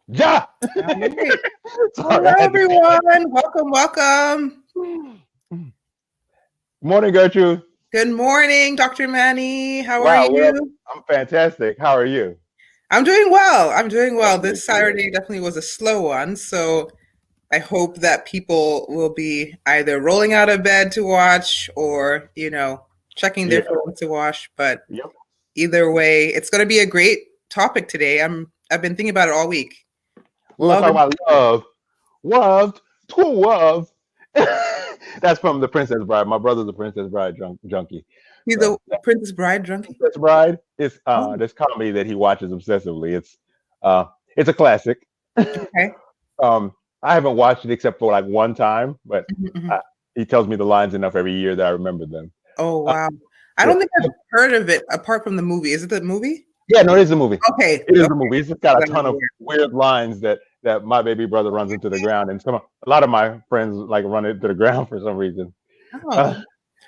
Yeah. All right. Sorry, Hello, I had to say everyone. Welcome, welcome. that. Morning, Gertrude. Good morning, Dr. Manny. How are Wow, what up? you? I'm fantastic. How are you? I'm doing well. I'm doing That's well. good This to hear. Saturday definitely was a slow one, so I hope that people will be either rolling out of bed to watch or, checking their Yeah. phone to watch. But Yep. either way, it's going to be a great topic today. I've been thinking about it all week. We're gonna Love talk and about love. Loved to love. That's from the Princess Bride. My brother's a Princess Bride junkie. he's a So Princess Bride junkie. Princess Bride is Oh, this comedy that he watches obsessively. Uh it's a classic. okay. um I haven't watched it except for like one time, but Mhm, mhm. uh, he tells me the lines enough every year that I remember them. Oh, Uh, wow. I yeah. don't think I've heard of it apart from the movie. Is it the movie? Yeah, no, it is a movie. Okay. It is a Okay. movie. It's just got a Glad ton I'm of aware. weird lines that my baby brother runs into the ground, and a lot of my friends like run into the ground for some reason. Oh, Uh, I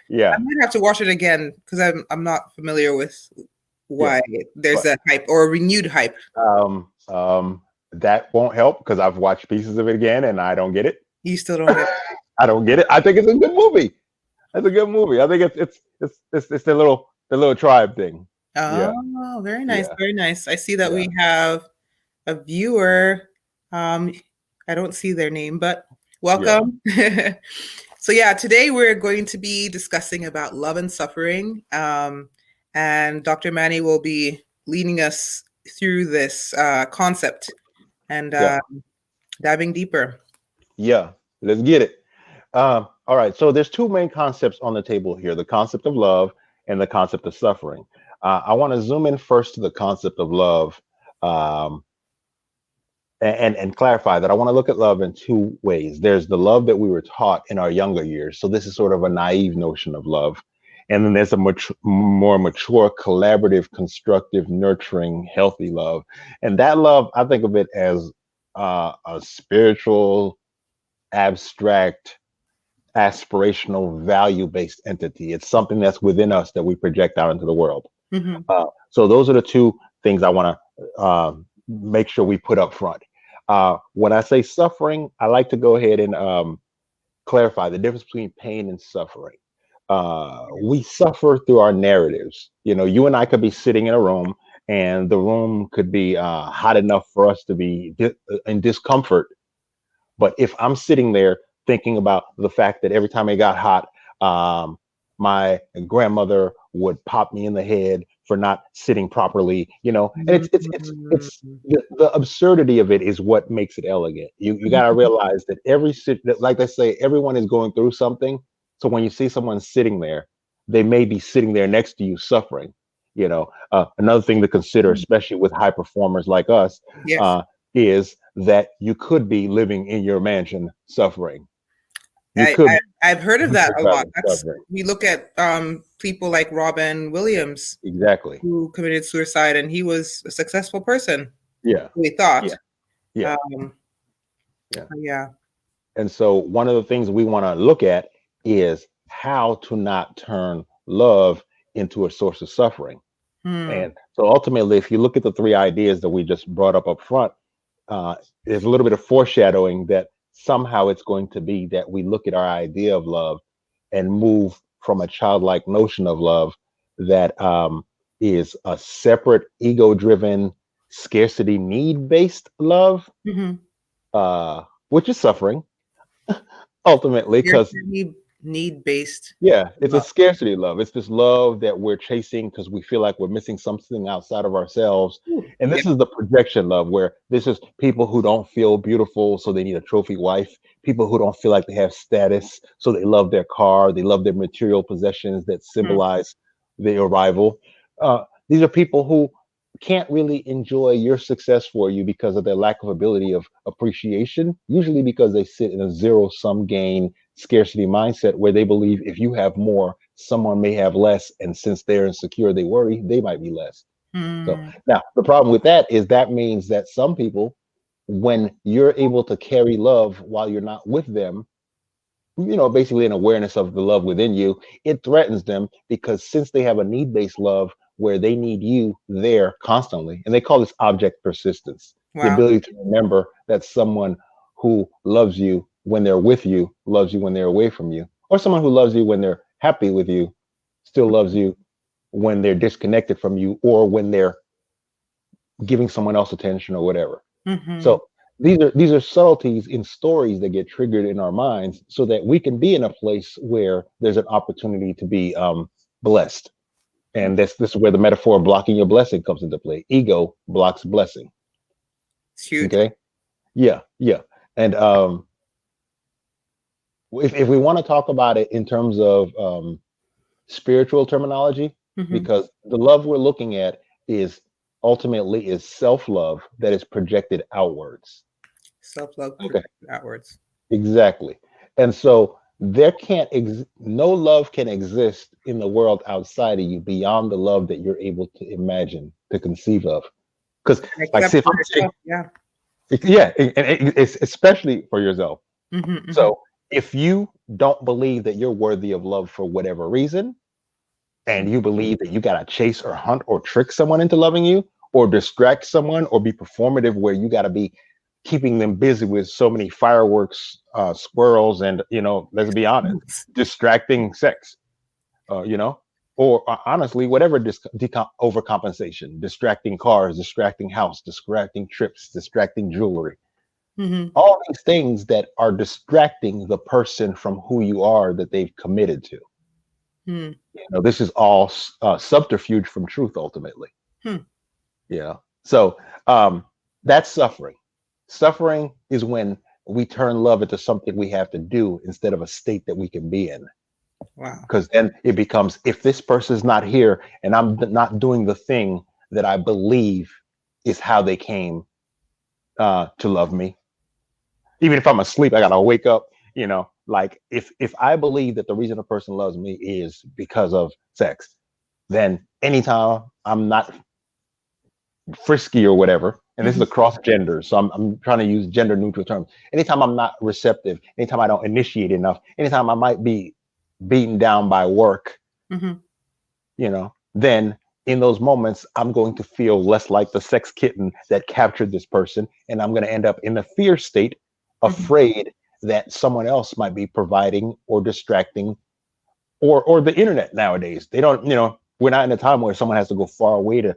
yeah, might have to watch it again because I'm not familiar with yeah, why there's but a hype or a renewed hype. that won't help because I've watched pieces of it again and I don't get it. You still don't get. I don't get it. I think it's a good movie. It's a good movie. I think it's the little tribe thing. Yeah, Oh, very nice, yeah, very nice. I see that yeah, we have a viewer. Um, I don't see their name, but yeah, welcome. So yeah, today we're going to be discussing about love and suffering, and Dr. Manny will be leading us through this concept and yeah, diving deeper. yeah. Let's get it. All right. So there's two main concepts on the table here: the concept of love and the concept of suffering. I want to zoom in first to the concept of love, um, and clarify that I want to look at love in two ways. There's the love that we were taught in our younger years. So this is sort of a naive notion of love. And then there's a more mature, collaborative, constructive, nurturing, healthy love. And that love, I think of it as a spiritual, abstract, aspirational, value-based entity. It's something that's within us that we project out into the world. Hmm. So those are the two things I want to make sure we put up front. When I say suffering, I like to go ahead and clarify the difference between pain and suffering. We suffer through our narratives. You know, you and I could be sitting in a room, and the room could be hot enough for us to be in discomfort. But if I'm sitting there thinking about the fact that every time it got hot, my grandmother would pop me in the head for not sitting properly, and it's the absurdity of it is what makes it elegant. You got to realize that like they say, everyone is going through something. So when you see someone sitting there, they may be sitting there next to you suffering. Another thing to consider, especially with high performers like us, Yes. is that you could be living in your mansion suffering. You I, could I be I've heard of that a lot. That's suffering. we look at people like Robin Williams Exactly. who committed suicide, and he was a successful person. Yeah. We thought. Yeah. Yeah. Um, Yeah. yeah. And so one of the things we want to look at is how to not turn love into a source of suffering. Hmm. And so ultimately, if you look at the three ideas that we just brought up front, uh, there's a little bit of foreshadowing that somehow it's going to be that we look at our idea of love and move from a childlike notion of love that is a separate, ego-driven, scarcity need-based love, Hmm. which is suffering ultimately, because Need based yeah, it's a love. scarcity love. It's this love that we're chasing because we feel like we're missing something outside of ourselves. And Yeah. this is the projection love, where this is people who don't feel beautiful, so they need a trophy wife. People who don't feel like they have status, so they love their car, they love their material possessions that Hmm. symbolize the arrival. These are people who can't really enjoy your success for you because of their lack of ability of appreciation, usually because they sit in a zero sum game scarcity mindset where they believe if you have more, someone may have less. And since they're insecure, they worry they might be less. So Hmm. now the problem with that is that means that some people, when you're able to carry love while you're not with them, basically an awareness of the love within you, it threatens them because since they have a need based love, where they need you there constantly. And they call this object persistence. The Wow. ability to remember that someone who loves you when they're with you loves you when they're away from you, or someone who loves you when they're happy with you still loves you when they're disconnected from you, or when they're giving someone else attention or whatever. Mhm. So these are subtleties in stories that get triggered in our minds so that we can be in a place where there's an opportunity to be blessed. And this is where the metaphor of blocking your blessing comes into play. Ego blocks blessing. It's huge. Okay. Yeah. And if we want to talk about it in terms of spiritual terminology, Mhm. because the love we're looking at is ultimately is self-love that is projected outwards. Self-love Okay. outwards. Exactly. And so there can't no love can exist in the world outside of you beyond the love that you're able to imagine, to conceive of. Because like Except see, if for I'm saying, yourself, yeah. yeah, it's especially for yourself. Mhm, mhm. So if you don't believe that you're worthy of love for whatever reason, and you believe that you gotta chase or hunt or trick someone into loving you, or distract someone, or be performative where you gotta be keeping them busy with so many fireworks, squirrels, and let's be honest, distracting sex, you know, or honestly, whatever overcompensation, distracting cars, distracting house, distracting trips, distracting jewelry, Mhm. all these things that are distracting the person from who you are that they've committed to. Hmm. This is all subterfuge from truth ultimately. Hmm. Yeah. So that's suffering. Suffering is when we turn love into something we have to do instead of a state that we can be in. Wow. Because then it becomes, if this person's not here and I'm not doing the thing that I believe is how they came to love me, even if I'm asleep, I gotta wake up. Like if I believe that the reason a person loves me is because of sex, then anytime I'm not frisky or whatever, and this is Mhm. across genders, so I'm trying to use gender neutral terms. Anytime I'm not receptive, anytime I don't initiate enough, anytime I might be beaten down by work, Mhm. then in those moments, I'm going to feel less like the sex kitten that captured this person, and I'm going to end up in the fear state, afraid that someone else might be providing or distracting, or the internet nowadays. They don't, we're not in a time where someone has to go far away to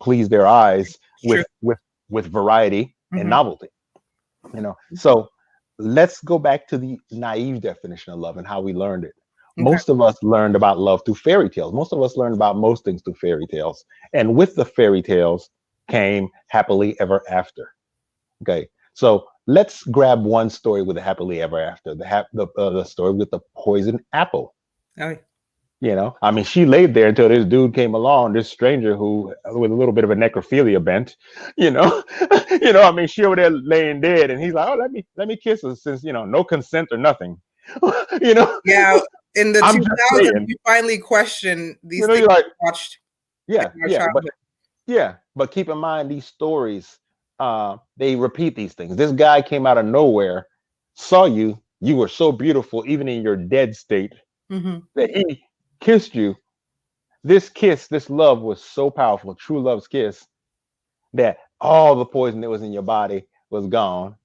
please their eyes True. with variety and Mhm. novelty. So let's go back to the naive definition of love and how we learned it. Okay. Most of us learned about love through fairy tales. Most of us learned about most things through fairy tales. And with the fairy tales came happily ever after. Okay. So let's grab one story with a happily ever after, the story with the poisoned apple. Oh, I mean, she laid there until this dude came along, this stranger who, with a little bit of a necrophilia bent, I mean, she over there laying dead, and he's like, "Oh, let me kiss her," since no consent or nothing, yeah. In the I'm just 2000s, saying, you finally question these things you're like, we watched in yeah, our yeah, childhood. but keep in mind these stories, they repeat these things. This guy came out of nowhere, saw you were so beautiful, even in your dead state, Mm-hmm. that he kissed you. This kiss, this love was so powerful, true love's kiss, that all the poison that was in your body was gone.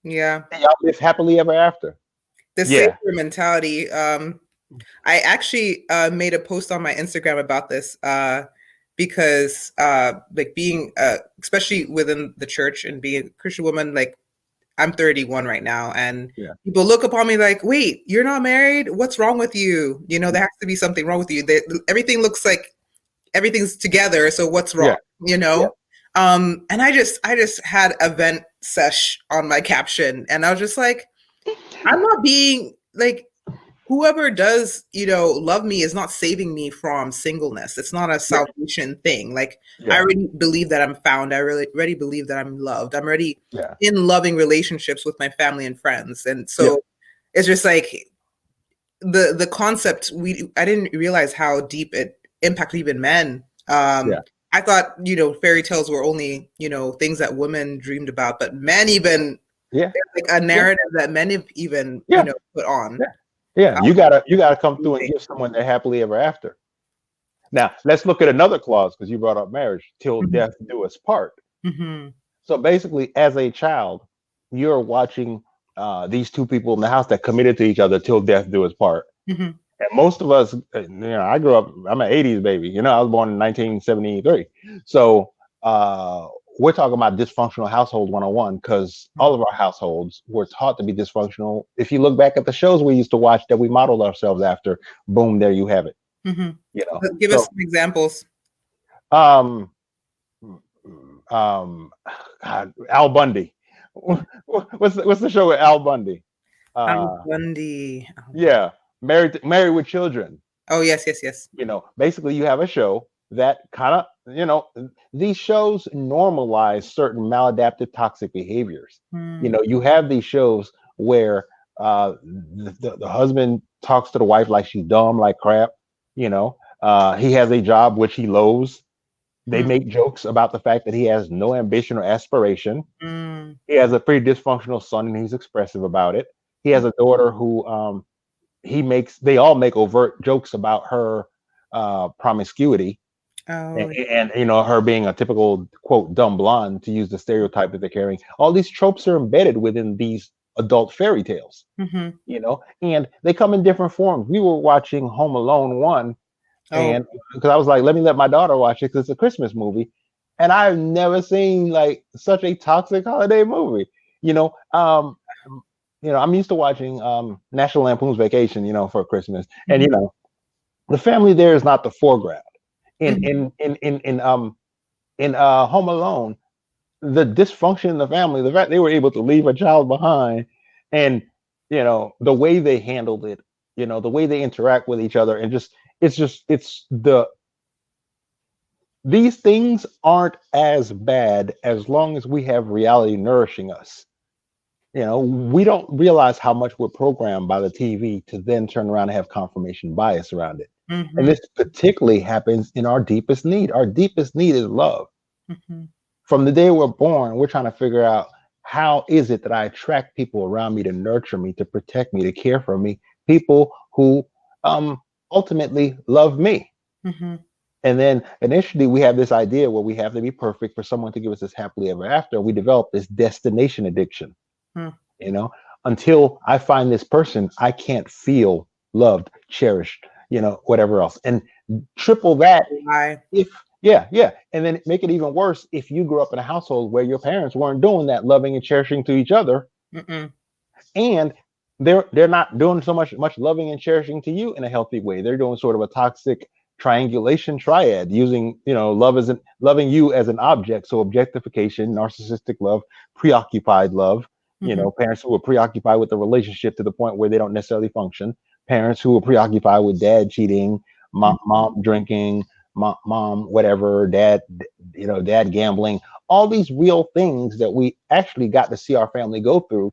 Yeah. And y'all live happily ever after. The Yeah. savior mentality. I actually made a post on my Instagram about this because like being especially within the church and being a Christian woman, like I'm 31 right now, and Yeah. people look upon me like, wait, you're not married? What's wrong with you? There has to be something wrong with you. Everything looks like everything's together. So what's wrong? Yeah. And I just had a vent sesh on my caption, and I was just like, I'm not being like, whoever does, love me is not saving me from singleness. It's not a salvation thing. Like, I already believe that I'm found. I really already believe that I'm loved. I'm already in loving relationships with my family and friends. And so it's just like the concept, I didn't realize how deep it impacted even men. I thought, fairy tales were only, things that women dreamed about, but men even, like a narrative that men have even, put on. Yeah. You gotta come through and give someone their happily ever after. Now let's look at another clause because you brought up marriage. Till Mhm. death do us part. Mhm. So basically, as a child, you're watching these two people in the house that committed to each other till death do us part. Mhm. And most of us, I grew up, I'm an 80s baby. I was born in 1973. So we're talking about dysfunctional household 101 because all of our households were taught to be dysfunctional. If you look back at the shows we used to watch that we modeled ourselves after, boom, there you have it. Mhm. You know, Give us so some examples. um, um, God, Al Bundy. What's the show with Al Bundy? Al Uh, Bundy. yeah, Married with Children. Oh, yes, yes, yes. Basically you have a show that kind of, these shows normalize certain maladaptive toxic behaviors. Mm. You have these shows where the husband talks to the wife like she's dumb, like crap. He has a job which he loathes. They Mm. make jokes about the fact that he has no ambition or aspiration. Mm. He has a pretty dysfunctional son and he's expressive about it. He has a daughter who they all make overt jokes about her promiscuity Oh. and her being a typical quote dumb blonde, to use the stereotype that they're carrying. All these tropes are embedded within these adult fairy tales, Mhm. and they come in different forms. We were watching Home Alone 1, Oh. and because I was like, let my daughter watch it because it's a Christmas movie, and I've never seen like such a toxic holiday movie. I'm used to watching National Lampoon's Vacation, for Christmas, and Mhm. the family there is not the foreground. In Mhm. Home Alone, the dysfunction in the family, the fact they were able to leave a child behind, and the way they handled it, the way they interact with each other, and these things aren't as bad as long as we have reality nourishing us. We don't realize how much we're programmed by the TV to then turn around and have confirmation bias around it. And Mhm. this particularly happens in our deepest need. Our deepest need is love. Mhm. From the day we're born, we're trying to figure out, how is it that I attract people around me to nurture me, to protect me, to care for me, people who ultimately love me. Mhm. And then initially we have this idea where we have to be perfect for someone to give us this happily ever after. We develop this destination addiction. Mm. you know until I find this person, I can't feel loved, cherished, whatever else. And triple that, Why? if yeah, and then make it even worse if you grew up in a household where your parents weren't doing that loving and cherishing to each other, Mm-mm. and they're not doing so much loving and cherishing to you in a healthy way. They're doing sort of a toxic triangulation triad, using loving you as an object. So objectification, narcissistic love, preoccupied love. Mhm. Parents who are preoccupied with the relationship to the point where they don't necessarily function. Parents who are preoccupied with dad cheating, mom drinking, mom whatever, dad gambling. All these real things that we actually got to see our family go through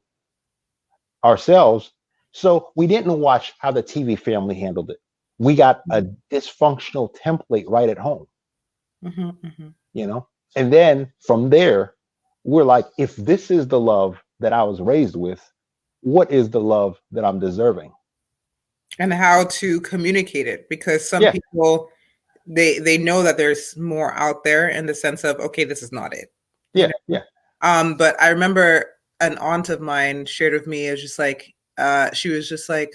ourselves. So we didn't watch how the TV family handled it. We got a dysfunctional template right at home, Mhm. Mhm. you know? And then from there, we're like, if this is the love that I was raised with, what is the love that I'm deserving? And how to communicate it, because some Yeah, people, they know that there's more out there, in the sense of, okay, this is not it, you yeah, know. yeah, But I remember an aunt of mine shared with me, is just like, she was just like,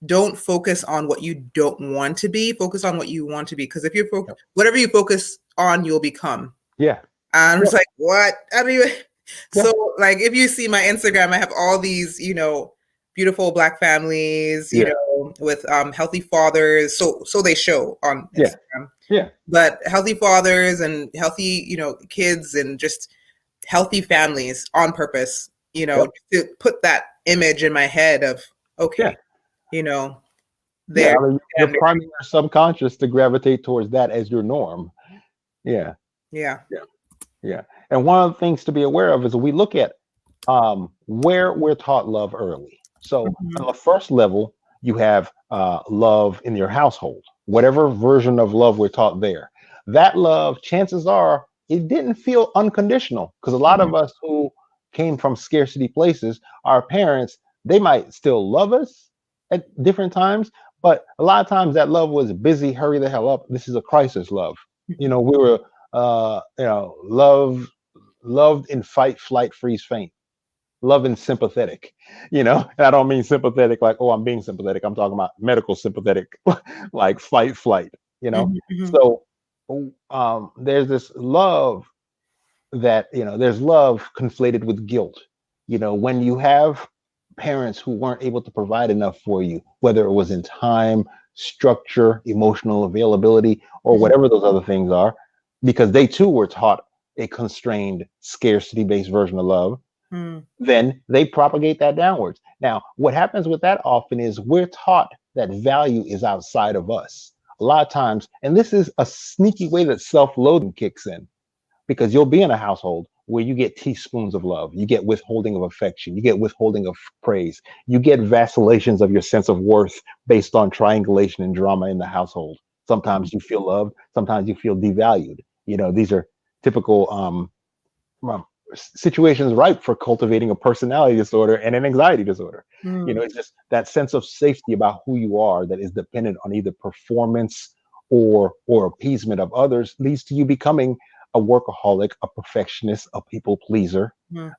don't focus on what you don't want to be, focus on what you want to be, because if you yep, whatever you focus on, you'll become. yeah, And I'm yep, just like, what? I mean, yeah, so like, if you see my Instagram, I have all these, beautiful Black families, yeah, with healthy fathers. So they show on yeah, Instagram, yeah, but healthy fathers and healthy, kids, and just healthy families on purpose, yep, to put that image in my head of, yeah, okay, you know, yeah. their I mean, you're standard. priming your subconscious to gravitate towards that as your norm. Yeah, Yeah. yeah, yeah. And one of the things to be aware of is we look at where we're taught love early. So on Mhm. the first level, you have love in your household, whatever version of love we're taught there. That love, chances are, it didn't feel unconditional, because a lot Mhm. of us who came from scarcity places, our parents, they might still love us at different times, But a lot of times that love was busy, hurry the hell up. This is a crisis love. We were, loved in fight, flight, freeze, faint. Love and sympathetic, and I don't mean sympathetic like, oh, I'm being sympathetic. I'm talking about medical sympathetic, like fight, flight, Mhm, mhm, So there's this love there's love conflated with guilt. When you have parents who weren't able to provide enough for you, whether it was in time, structure, emotional availability, or mhm, whatever those other things are, because they too were taught a constrained, scarcity based version of love, mm, then they propagate that downwards. Now, what happens with that often is we're taught that value is outside of us. A lot of times, and this is a sneaky way that self loathing kicks in, because you'll be in a household where you get teaspoons of love, you get withholding of affection, you get withholding of praise, you get vacillations of your sense of worth based on triangulation and drama in the household. Sometimes you feel loved, sometimes you feel devalued. These are typical situations ripe for cultivating a personality disorder and an anxiety disorder. mm, It's just that sense of safety about who you are that is dependent on either performance or appeasement of others leads to you becoming a workaholic, a perfectionist, a people pleaser, mm.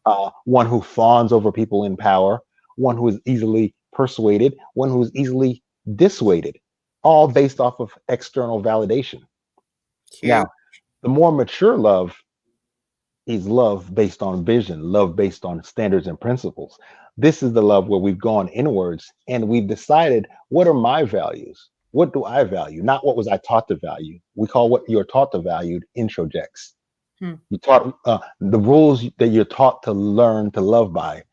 one who fawns over people in power, one who is easily persuaded, one who is easily dissuaded, all based off of external validation. Cute. Now, the more mature love is love based on vision, love based on standards and principles. This is the love where we've gone inwards and we've decided, what are my values? What do I value? Not what was I taught to value. We call what you're taught to value introjects. Hmm. You taught the rules that you're taught to learn to love by.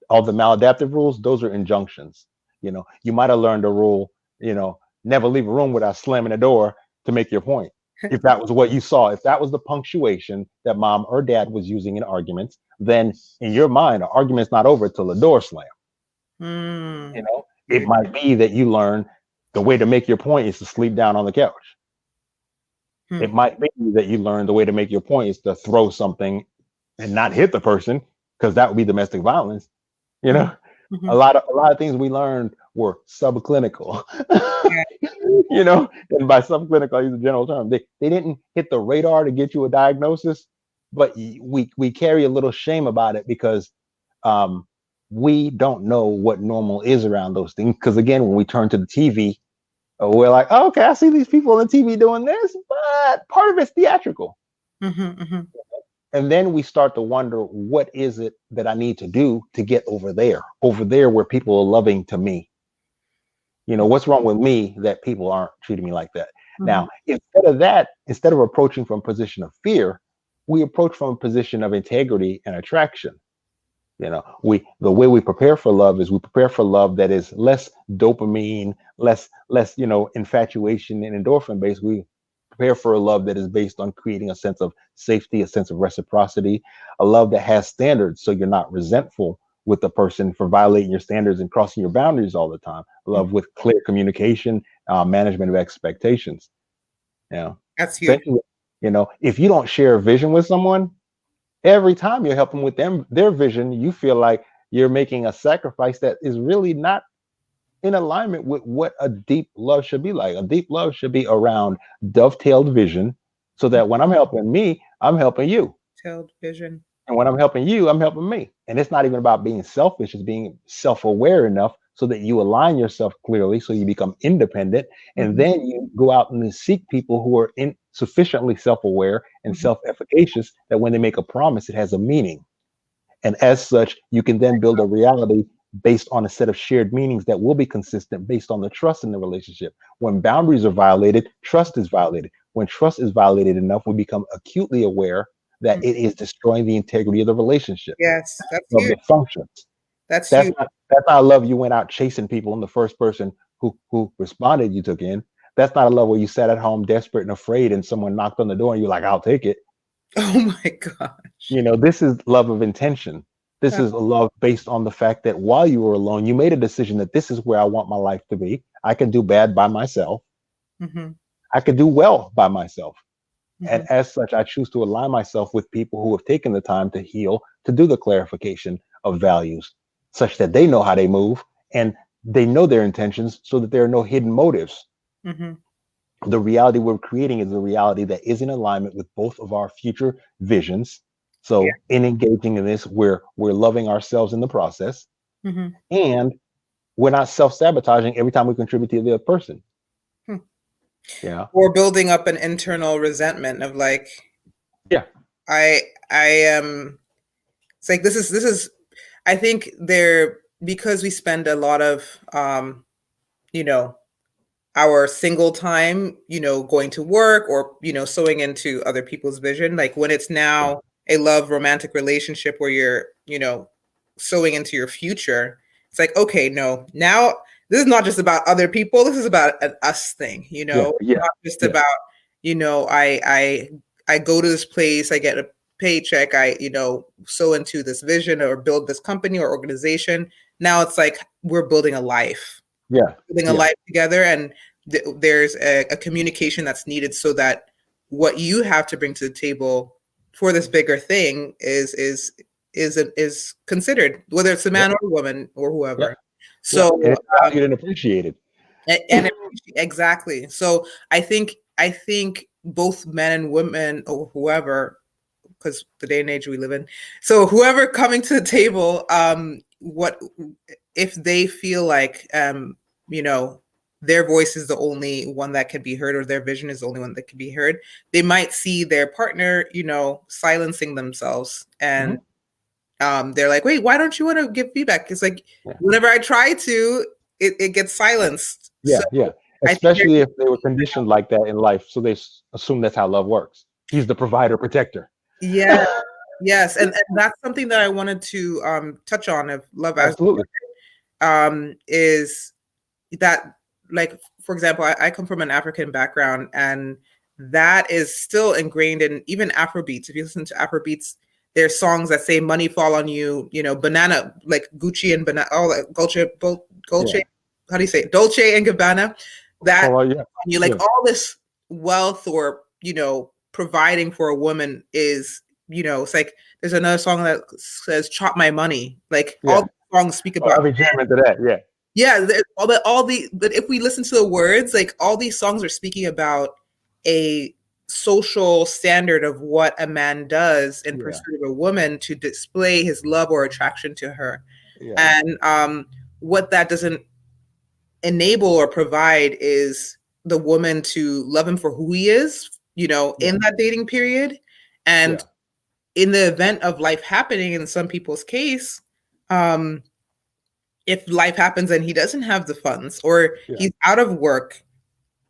All the maladaptive rules, those are injunctions. You might have learned a rule, never leave a room without slamming the door to make your point. If that was what you saw, if that was the punctuation that mom or dad was using in arguments, then in your mind, the argument's not over till the door slam. Mm, It cute. might be that you learn the way to make your point is to sleep down on the couch. Hmm. It might be that you learn the way to make your point is to throw something and not hit the person, because that would be domestic violence. You Mhm, know, a mhm. lot of a lot of things we learned were subclinical. Yeah. And by subclinical, I use a general term. They didn't hit the radar to get you a diagnosis, but we carry a little shame about it because um, we don't know what normal is around those things. Because again, when we turn to the TV, we're like, oh, okay, I see these people on the TV doing this, but part of it's theatrical. Mhm, mhm. And then we start to wonder, what is it that I need to do to get over there where people are loving to me? What's wrong with me that people aren't treating me like that? Mhm. Now, instead of that, instead of approaching from a position of fear, we approach from a position of integrity and attraction. The way we prepare for love is we prepare for love that is less dopamine, less infatuation and endorphin based. We prepare for a love that is based on creating a sense of safety, a sense of reciprocity, a love that has standards, so you're not resentful with the person for violating your standards and crossing your boundaries all the time. Mm. Love with clear communication, management of expectations. That's huge. Especially, if you don't share a vision with someone, every time you're helping with them their vision, you feel like you're making a sacrifice that is really not in alignment with what a deep love should be like. A deep love should be around dovetailed vision, so that when I'm helping me, I'm helping you. Detailed vision. And when I'm helping you, I'm helping me. And it's not even about being selfish, it's being self-aware enough so that you align yourself clearly, so you become independent. And Mhm, then you go out and seek people who are sufficiently self-aware and mhm. self-efficacious that when they make a promise, it has a meaning. And as such, you can then build a reality based on a set of shared meanings that will be consistent based on the trust in the relationship. When boundaries are violated, trust is violated. When trust is violated enough, we become acutely aware that Mm. it is destroying the integrity of the relationship. Yes, that's Love huge. that functions. That's That's huge. not love you went out chasing people and the first person who responded you took in. That's not a love where you sat at home desperate and afraid and someone knocked on the door and you're like, I'll take it. Oh my gosh. This is love of intention. This That is a love based on the fact that while you were alone, you made a decision that this is where I want my life to be. I can do bad by myself. Mhm, I can do well by myself. And mhm. as such, I choose to align myself with people who have taken the time to heal, to do the clarification of values, such that they know how they move. And they know their intentions so that there are no hidden motives. Mhm. The reality we're creating is a reality that is in alignment with both of our future visions. Yeah. So in engaging in this, we're loving ourselves in the process, Mhm. and we're not self-sabotaging every time we contribute to the other person. Hmm. Yeah. Or building up an internal resentment of like, Yeah. I am. It's like this is. I think there, because we spend a lot of you know, our single time, going to work or, sewing into other people's vision. Like when it's Yeah. now a love romantic relationship where you're, sewing into your future, it's like, okay, no, now this is not just about other people. This is about an us thing, Yeah. It's Yeah. not just Yeah. about, I go to this place, I get a paycheck, I, sew into this vision or build this company or organization. Now it's like we're building a life Yeah. building a Yeah. life together, and there's a communication that's needed so that what you have to bring to the table for this bigger thing is considered, whether it's a Yep. man or a woman or Yep. whoever. Yep. So And it's valued and appreciated. and exactly. So I think both men and women or whoever, because the day and age we live in, so whoever coming to the table, what if they feel like you know their voice is the only one that can be heard, or their vision is the only one that can be heard, they might see their partner, silencing themselves, and they're like, wait, why don't you want to give feedback? It's like Yeah. whenever I try to, it gets silenced. Yeah. So Yeah. I think Especially if they were conditioned like that in life, so they assume that's how love works. He's the provider, protector. yeah. Yes, and that's something that I wanted to touch on of love as Absolutely. is that, like, for example, I come from an African background, and that is still ingrained in even Afrobeats. If you listen to Afrobeats, there's songs that say "money fall on you," banana, like Gucci and banana, all that Dolce, Yeah. how do you say it? Dolce and Gabbana, that Oh, yeah. you like Yeah. all this wealth or providing for a woman is, it's like there's another song that says "chop my money," like Yeah. all songs speak Oh, about I'll be jamming to that. Yeah. yeah, but if we listen to the words, like all these songs are speaking about a social standard of what a man does in Yeah. pursuit of a woman to display his love or attraction to her. Yeah. And what that doesn't enable or provide is the woman to love him for who he is, in that dating period. And in the event of life happening, in some people's case, if life happens and he doesn't have the funds or he's out of work,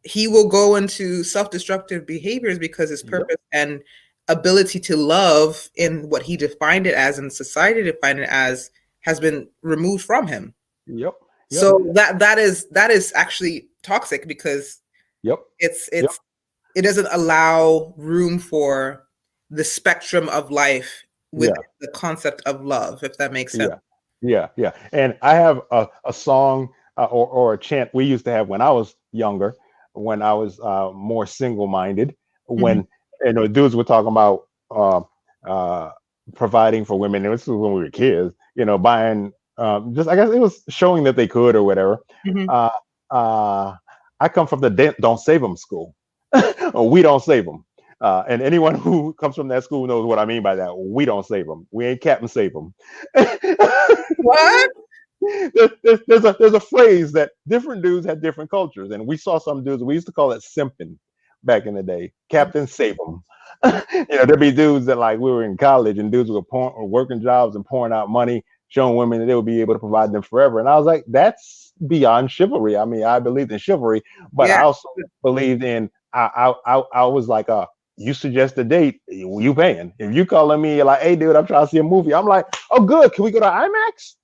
he will go into self-destructive behaviors because his purpose and ability to love in what he defined it as and society defined it as has been removed from him. Yep. So that is actually toxic because it doesn't allow room for the spectrum of life with the concept of love, if that makes sense. Yeah. And I have a song or a chant we used to have when I was younger, when I was more single-minded, when dudes were talking about providing for women. And this was when we were kids, buying just, I guess it was showing that they could or whatever. I come from the don't save them school. We don't save them. And anyone who comes from that school knows what I mean by that. We don't save them. We ain't Captain Save them. What? There's a phrase that different dudes have different cultures, and we saw some dudes. We used to call it simping back in the day. Captain Save them. There'd be dudes that, like, we were in college, and dudes were working jobs and pouring out money, showing women that they would be able to provide them forever. And I was like, that's beyond chivalry. I mean, I believed in chivalry, but I also believed in. I was like, you suggest a date, you paying. If you calling me, you're like, hey, dude, I'm trying to see a movie. I'm like, oh, good. Can we go to IMAX?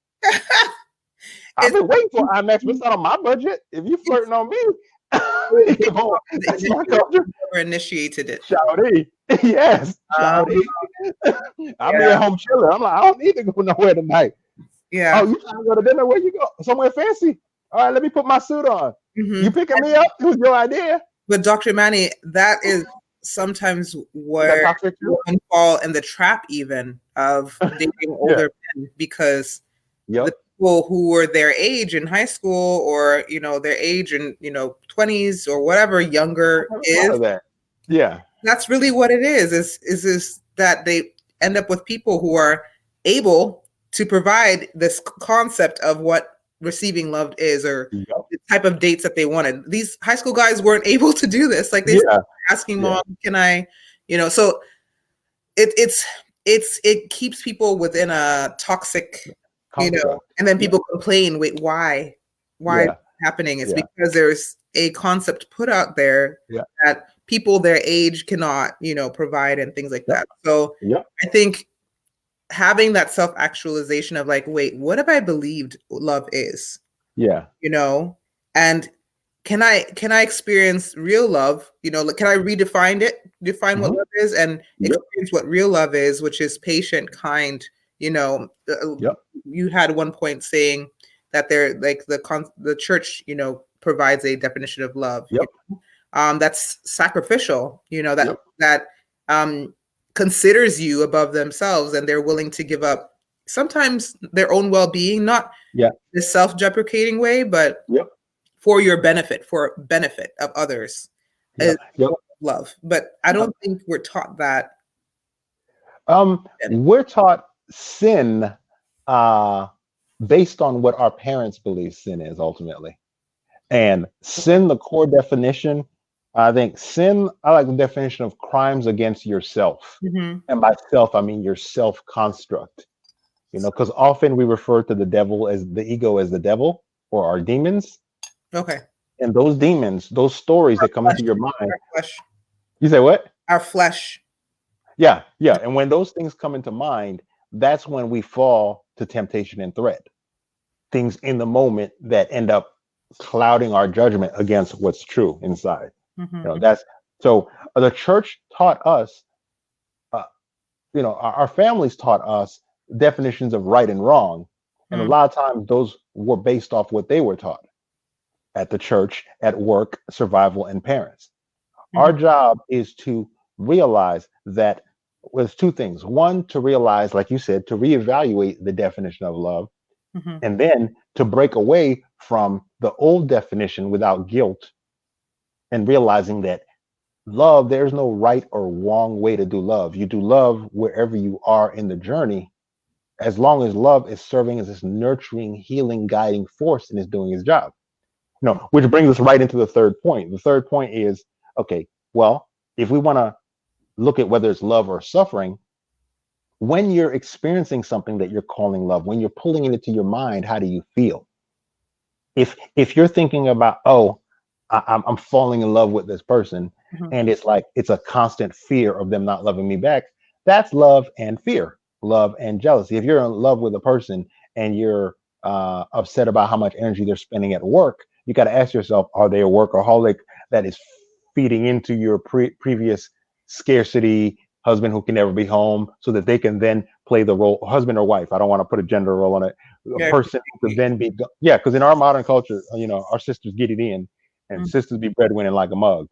I've been waiting for IMAX, but it's not on my budget. If you flirting on me, come on. That's my culture. Never initiated it. Shawty. Yes. Shawty. I'm here home chilling. I'm like, I don't need to go nowhere tonight. Yeah. Oh, you trying to go to dinner? Where you go? Somewhere fancy? All right, let me put my suit on. You picking me up? It was your idea. But Dr. Manny, that is sometimes where women fall in the trap even of dating older men, because people who were their age in high school, or their age in 20s or whatever younger I never thought is. of that. Yeah. That's really what it is this that they end up with people who are able to provide this concept of what receiving love is, or Yep. the type of dates that they wanted. These high school guys weren't able to do this. Like they Yeah. started asking mom, can I, so it keeps people within a toxic, Construct. and then people complain, wait, why is it happening? It's because there's a concept put out there that people their age cannot, provide, and things like that. So I think having that self-actualization of like, wait, what have I believed love is? Yeah. And can I experience real love? Can I define what love is, and experience what real love is, which is patient, kind. You had one point saying that they're like the church, provides a definition of love. That's sacrificial. That considers you above themselves, and they're willing to give up sometimes their own well-being, not the self-deprecating way, but for your benefit, for benefit of others. Love. But I don't think we're taught that. We're taught sin based on what our parents believe sin is ultimately. And sin, the core definition, I think sin, I like the definition of crimes against yourself. And by self, I mean your self construct. Because often we refer to the devil as the ego as the devil, or our demons. Okay. And those demons, those stories that come into your mind. Our flesh. You say what? Our flesh. Yeah. And when those things come into mind, that's when we fall to temptation and threat. Things in the moment that end up clouding our judgment against what's true inside. That's so the church taught us, our families taught us definitions of right and wrong. And a lot of times those were based off what they were taught at the church, at work, survival, and parents. Our job is to realize that there's two things. One, to realize, like you said, to reevaluate the definition of love, and then to break away from the old definition without guilt, and realizing that love, there's no right or wrong way to do love. You do love wherever you are in the journey, as long as love is serving as this nurturing, healing, guiding force and is doing its job. Which brings us right into the third point. The third point is, okay, well, if we want to look at whether it's love or suffering, when you're experiencing something that you're calling love, when you're pulling it into your mind, how do you feel? If you're thinking about, I'm falling in love with this person, and it's like it's a constant fear of them not loving me back, that's love and fear, love and jealousy. If you're in love with a person and you're upset about how much energy they're spending at work, you got to ask yourself, are they a workaholic that is feeding into your previous scarcity husband who can never be home, so that they can then play the role, husband or wife, I don't want to put a gender role on it, a person who could then be, because in our modern culture, our sisters get it in, and sisters be breadwinning like a mug,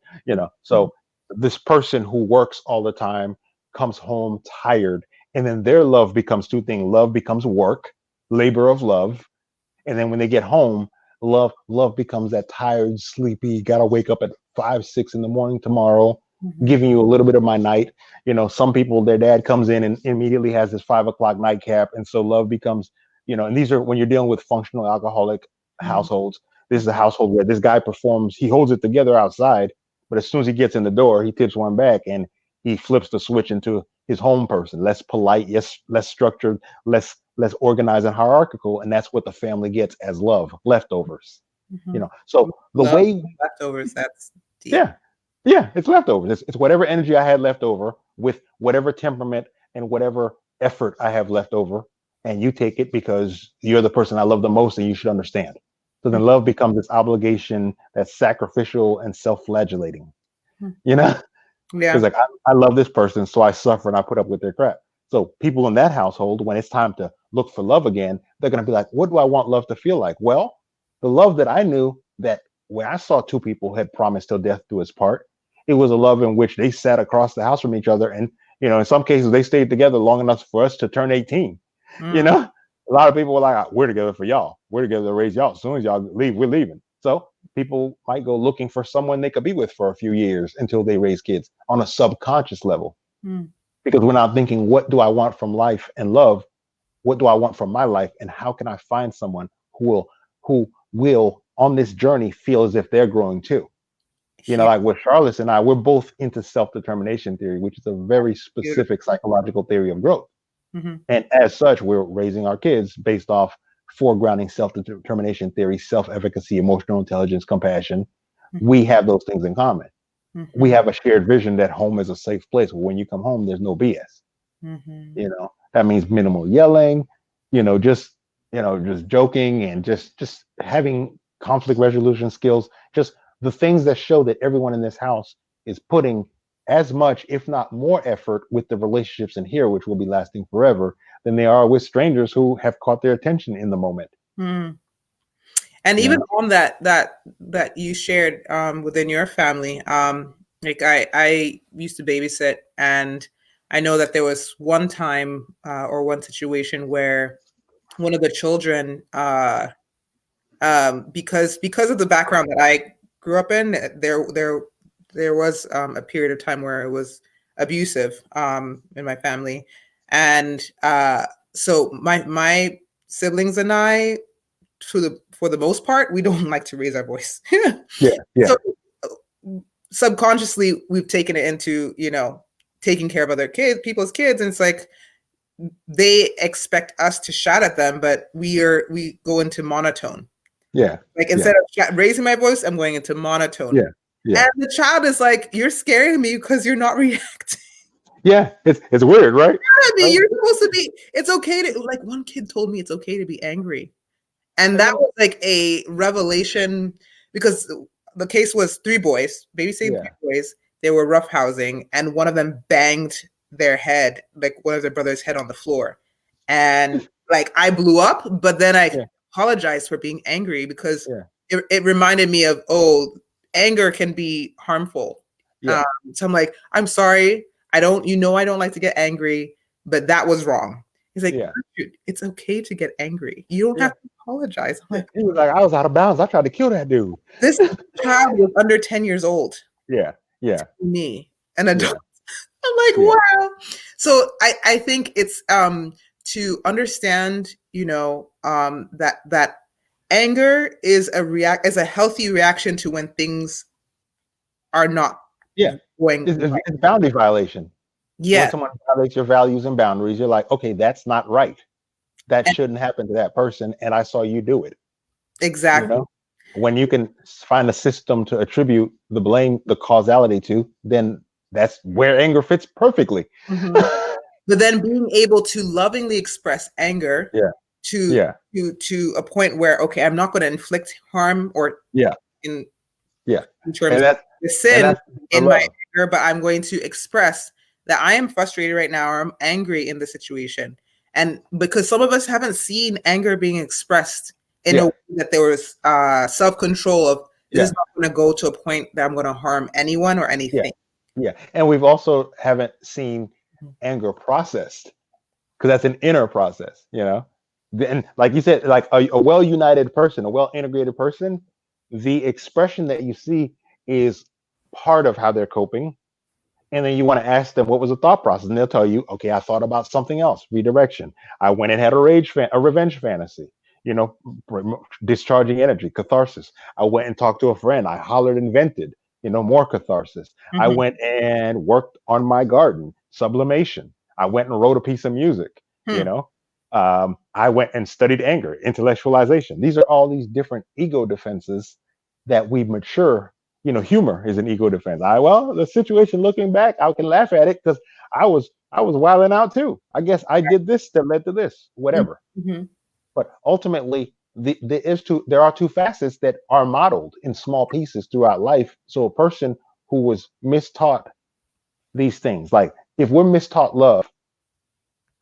so this person who works all the time comes home tired, and then their love becomes two things. Love becomes work, labor of love, and then when they get home, love becomes that tired, sleepy, gotta wake up at 5, 6 in the morning tomorrow, giving you a little bit of my night. Some people, their dad comes in and immediately has this 5 o'clock nightcap, and so love becomes, and these are when you're dealing with functional alcoholic households. This is a household where this guy performs, he holds it together outside, but as soon as he gets in the door, he tips one back and he flips the switch into his home person, less polite, yes, less structured, less organized and hierarchical, and that's what the family gets as love, leftovers. So the love, way leftovers, that's deep. It's leftovers. It's whatever energy I had left over with whatever temperament and whatever effort I have left over, and you take it because you're the person I love the most and you should understand. So then love becomes this obligation that's sacrificial and self-flagellating, Because like I love this person, so I suffer and I put up with their crap. So people in that household, when it's time to look for love again, they're going to be like, what do I want love to feel like? Well, the love that I knew, that when I saw two people had promised till death do us part, it was a love in which they sat across the house from each other. And, in some cases, they stayed together long enough for us to turn 18, A lot of people were like, we're together for y'all. We're together to raise y'all. As soon as y'all leave, we're leaving. So people might go looking for someone they could be with for a few years until they raise kids on a subconscious level. Mm. Because we're not thinking, what do I want from life and love? What do I want from my life? And how can I find someone who will on this journey feel as if they're growing too? Like with Charlotte and I, we're both into self-determination theory, which is a very specific psychological theory of growth. Mm-hmm. And as such, we're raising our kids based off foregrounding self-determination theory, self-efficacy, emotional intelligence, compassion. Mm-hmm. We have those things in common. Mm-hmm. We have a shared vision that home is a safe place. When you come home, there's no BS. Mm-hmm. That means minimal yelling, just joking and just having conflict resolution skills, just the things that show that everyone in this house is putting as much, if not more effort with the relationships in here, which will be lasting forever, than they are with strangers who have caught their attention in the moment. Mm. And even on that you shared within your family, like I used to babysit, and I know that there was one time or one situation where one of the children, because of the background that I grew up in, there was a period of time where it was abusive in my family, and so my siblings and I, for the most part, we don't like to raise our voice. Yeah. So subconsciously, we've taken it into taking care of other people's kids, and it's like they expect us to shout at them, but we go into monotone. Yeah. Like instead of raising my voice, I'm going into monotone. Yeah. And the child is like, "You're scaring me because you're not reacting." Yeah, it's weird, right? I mean, you're supposed to be. It's okay to, like, one kid told me it's okay to be angry, and that was like a revelation, because the case was 3 boys, babysitting 3 boys. They were roughhousing, and one of them banged their head, like one of their brother's head, on the floor, and like I blew up. But then I apologized for being angry, because it reminded me of, anger can be harmful. So I'm like, I'm sorry. I don't like to get angry, but that was wrong. He's like, it's okay to get angry. You don't have to apologize. I'm like, he was like, I was out of bounds. I tried to kill that dude. This child was under 10 years old. Yeah. Me, an adult. I'm like, wow. So I think it's to understand, that anger is a healthy reaction to when things are not going. It's boundary violation. Yeah. When someone violates your values and boundaries, you're like, okay, that's not right. That shouldn't happen to that person, and I saw you do it. Exactly. When you can find a system to attribute the blame, the causality to, then that's where anger fits perfectly. Mm-hmm. But then being able to lovingly express anger to a point where, okay, I'm not going to inflict harm or in terms of the sin in my anger, but I'm going to express that I am frustrated right now, or I'm angry in the situation. And because some of us haven't seen anger being expressed in a way that there was self-control of, this is not going to go to a point that I'm going to harm anyone or anything. Yeah. And we've also haven't seen anger processed, because that's an inner process, And like you said, like a well-united person, a well-integrated person, the expression that you see is part of how they're coping. And then you want to ask them, what was the thought process? And they'll tell you, okay, I thought about something else, redirection. I went and had a revenge fantasy, discharging energy, catharsis. I went and talked to a friend. I hollered and vented, more catharsis. Mm-hmm. I went and worked on my garden, sublimation. I went and wrote a piece of music, I went and studied anger, intellectualization. These are all these different ego defenses that we mature. Humor is an ego defense. The situation, looking back, I can laugh at it because I was wilding out too. I guess I did this that led to this, whatever. Mm-hmm. But ultimately, there are 2 facets that are modeled in small pieces throughout life. So a person who was mistaught these things, like if we're mistaught love,